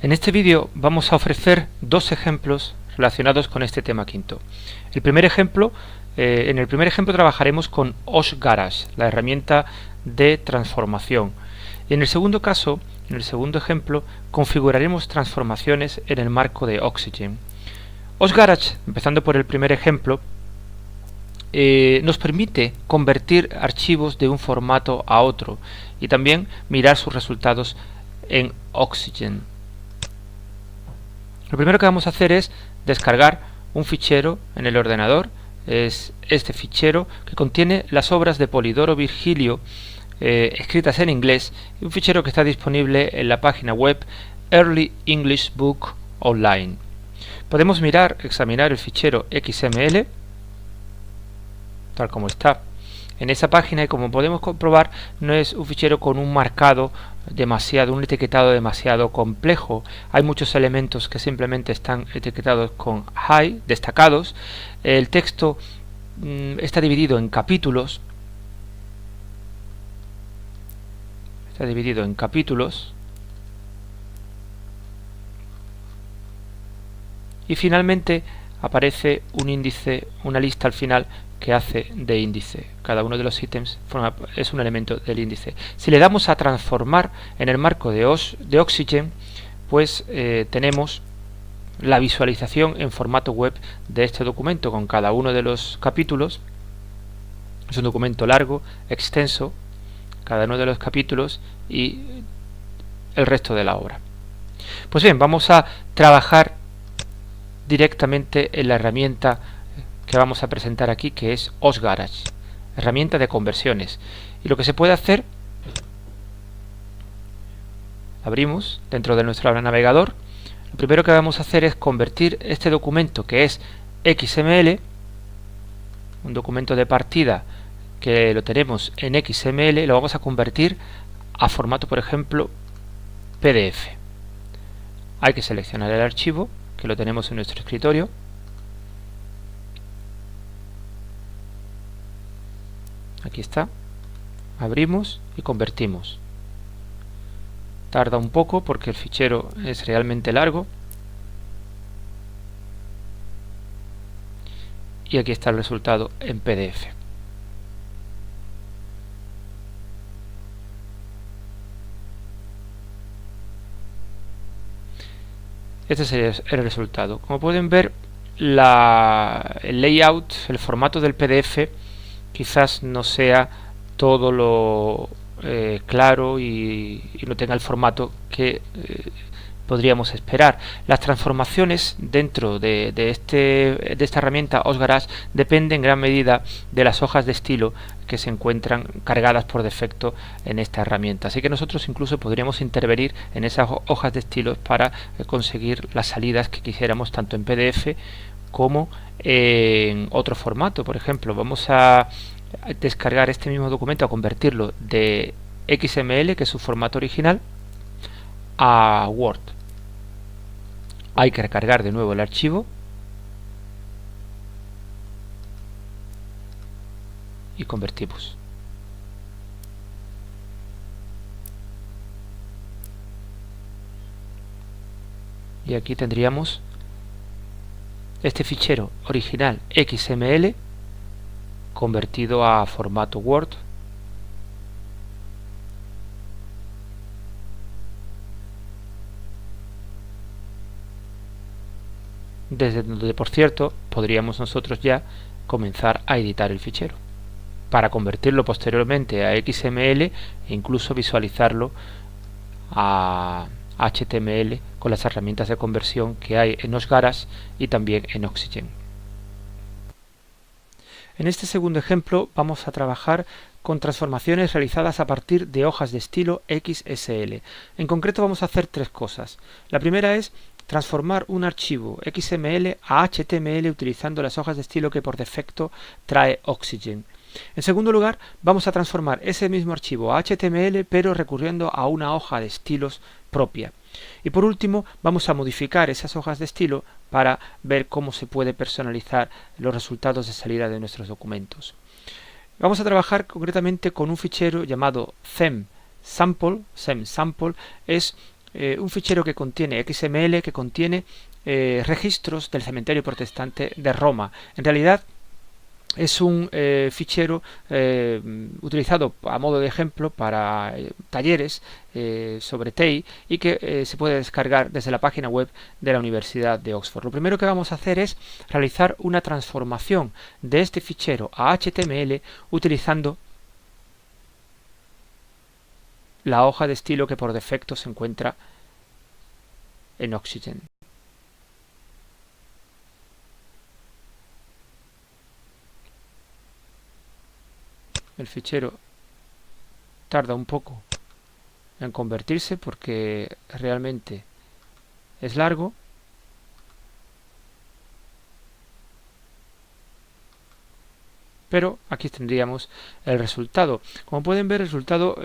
En este vídeo vamos a ofrecer dos ejemplos relacionados con este tema quinto. En el primer ejemplo trabajaremos con OSGarage, la herramienta de transformación. Y en el segundo caso, en el segundo ejemplo, configuraremos transformaciones en el marco de Oxygen. OSGarage, empezando por el primer ejemplo, nos permite convertir archivos de un formato a otro y también mirar sus resultados en Oxygen. Lo primero que vamos a hacer es descargar un fichero en el ordenador. Es este fichero que contiene las obras de Polidoro Virgilio escritas en inglés, y un fichero que está disponible en la página web Early English Book Online. Podemos examinar el fichero XML tal como está en esa página, y como podemos comprobar, no es un fichero con un un etiquetado demasiado complejo. Hay muchos elementos que simplemente están etiquetados con high, destacados. El texto está dividido en capítulos. Y finalmente aparece un índice, una lista al final que hace de índice. Cada uno de los ítems es un elemento del índice. Si le damos a transformar en el marco de Oxygen, pues tenemos la visualización en formato web de este documento con cada uno de los capítulos. Es un documento largo, extenso, cada uno de los capítulos y el resto de la obra. Pues bien, vamos a trabajar directamente en la herramienta que vamos a presentar aquí, que es OSGarage, herramienta de conversiones. Y lo que se puede hacer, abrimos dentro de nuestro navegador. Lo primero que vamos a hacer es convertir este documento, que es XML, un documento de partida que lo tenemos en XML, lo vamos a convertir a formato, por ejemplo, PDF. Hay que seleccionar el archivo, que lo tenemos en nuestro escritorio. Aquí está. Abrimos y convertimos. Tarda un poco porque el fichero es realmente largo. Y aquí está el resultado en PDF. Este sería el resultado. Como pueden ver, el layout, el formato del PDF quizás no sea todo lo claro y no tenga el formato que podríamos esperar. Las transformaciones dentro de esta herramienta OSGarage dependen en gran medida de las hojas de estilo que se encuentran cargadas por defecto en esta herramienta. Así que nosotros incluso podríamos intervenir en esas hojas de estilos para conseguir las salidas que quisiéramos, tanto en PDF como en otro formato. Por ejemplo, vamos a descargar este mismo documento, a convertirlo de XML, que es su formato original, a Word. Hay que recargar de nuevo el archivo y convertimos. Y aquí tendríamos este fichero original XML convertido a formato Word. Desde donde, por cierto, podríamos nosotros ya comenzar a editar el fichero para convertirlo posteriormente a XML e incluso visualizarlo a HTML con las herramientas de conversión que hay en OSGarage y también en Oxygen. En este segundo ejemplo vamos a trabajar con transformaciones realizadas a partir de hojas de estilo XSL. En concreto vamos a hacer tres cosas. La primera es transformar un archivo XML a HTML utilizando las hojas de estilo que por defecto trae Oxygen. En segundo lugar, vamos a transformar ese mismo archivo a HTML, pero recurriendo a una hoja de estilos propia. Y por último, vamos a modificar esas hojas de estilo para ver cómo se puede personalizar los resultados de salida de nuestros documentos. Vamos a trabajar concretamente con un fichero llamado CEM Sample. CEM Sample es un fichero que contiene XML, que contiene registros del cementerio protestante de Roma. En realidad es un fichero utilizado a modo de ejemplo para talleres sobre TEI y que se puede descargar desde la página web de la Universidad de Oxford. Lo primero que vamos a hacer es realizar una transformación de este fichero a HTML utilizando la hoja de estilo que por defecto se encuentra en Oxygen. El fichero tarda un poco en convertirse porque realmente es largo. Pero aquí tendríamos el resultado. Como pueden ver, el resultado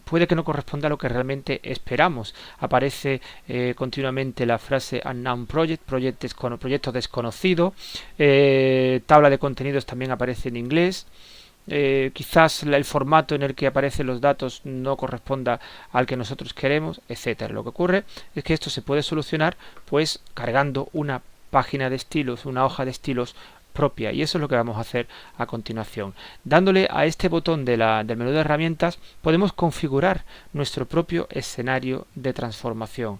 puede que no corresponda a lo que realmente esperamos. Aparece continuamente la frase Unknown Project, proyecto desconocido. Tabla de contenidos también aparece en inglés. Quizás el formato en el que aparecen los datos no corresponda al que nosotros queremos, etcétera. Lo que ocurre es que esto se puede solucionar pues cargando una página de estilos, una hoja de estilos propia, y eso es lo que vamos a hacer a continuación. Dándole a este botón del menú de herramientas podemos configurar nuestro propio escenario de transformación.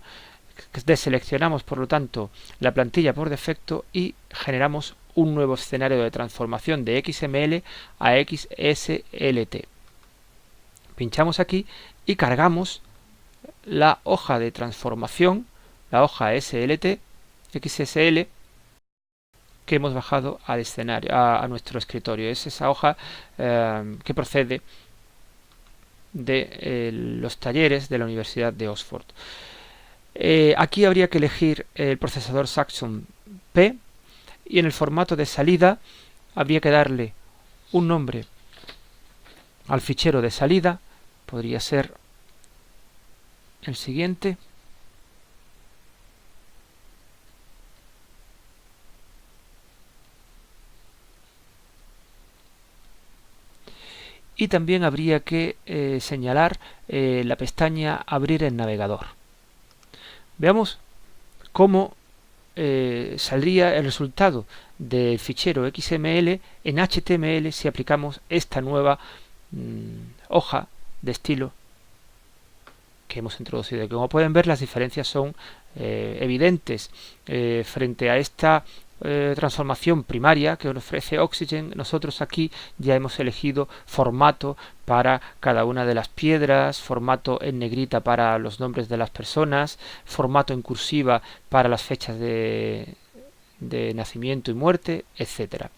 Deseleccionamos por lo tanto la plantilla por defecto y generamos un nuevo escenario de transformación de XML a XSLT. Pinchamos aquí y cargamos la hoja de transformación, la hoja SLT, XSL, que hemos bajado al escenario, a nuestro escritorio. Es esa hoja que procede de los talleres de la Universidad de Oxford. Aquí habría que elegir el procesador Saxon P y en el formato de salida habría que darle un nombre al fichero de salida. Podría ser el siguiente. Y también habría que señalar la pestaña Abrir en navegador. Veamos cómo saldría el resultado del fichero XML en HTML si aplicamos esta nueva hoja de estilo que hemos introducido. Como pueden ver, las diferencias son evidentes frente a esta transformación primaria que ofrece Oxygen. Nosotros aquí ya hemos elegido formato para cada una de las piedras, formato en negrita para los nombres de las personas, formato en cursiva para las fechas de nacimiento y muerte, etcétera.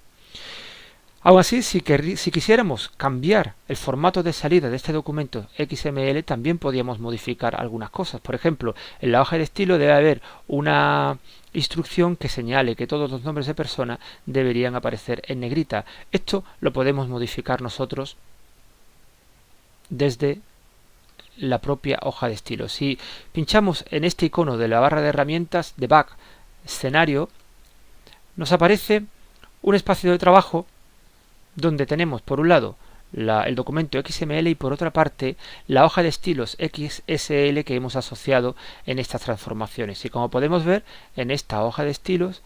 Aún así, si quisiéramos cambiar el formato de salida de este documento XML, también podríamos modificar algunas cosas. Por ejemplo, en la hoja de estilo debe haber una instrucción que señale que todos los nombres de persona deberían aparecer en negrita. Esto lo podemos modificar nosotros desde la propia hoja de estilo. Si pinchamos en este icono de la barra de herramientas, Debug, escenario, nos aparece un espacio de trabajo donde tenemos por un lado el documento XML y por otra parte la hoja de estilos XSL que hemos asociado en estas transformaciones. Y como podemos ver, en esta hoja de estilos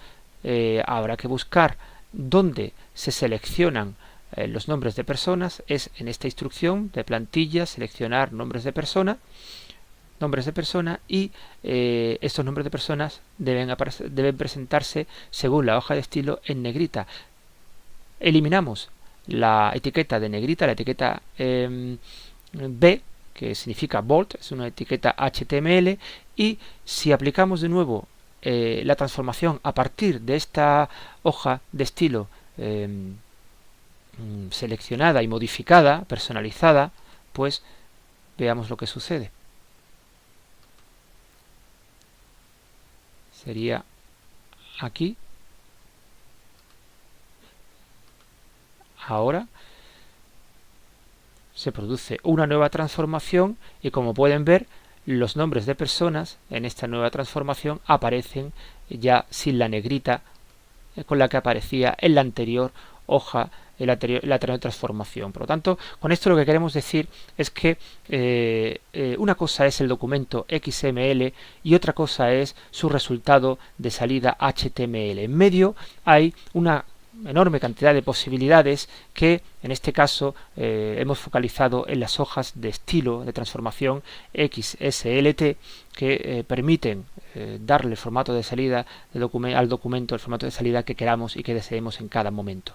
habrá que buscar dónde se seleccionan los nombres de personas. Es en esta instrucción de plantilla, seleccionar nombres de persona y estos nombres de personas deben presentarse según la hoja de estilo en negrita. Eliminamos la etiqueta de negrita, la etiqueta B, que significa bold, es una etiqueta HTML, y si aplicamos de nuevo la transformación a partir de esta hoja de estilo seleccionada y modificada, personalizada, pues veamos lo que sucede. Sería aquí. Ahora se produce una nueva transformación y como pueden ver, los nombres de personas en esta nueva transformación aparecen ya sin la negrita con la que aparecía en la anterior hoja la anterior transformación. Por lo tanto, con esto lo que queremos decir es que una cosa es el documento XML y otra cosa es su resultado de salida HTML. En medio hay una enorme cantidad de posibilidades que en este caso hemos focalizado en las hojas de estilo de transformación XSLT que permiten darle el formato de salida al documento, el formato de salida que queramos y que deseemos en cada momento.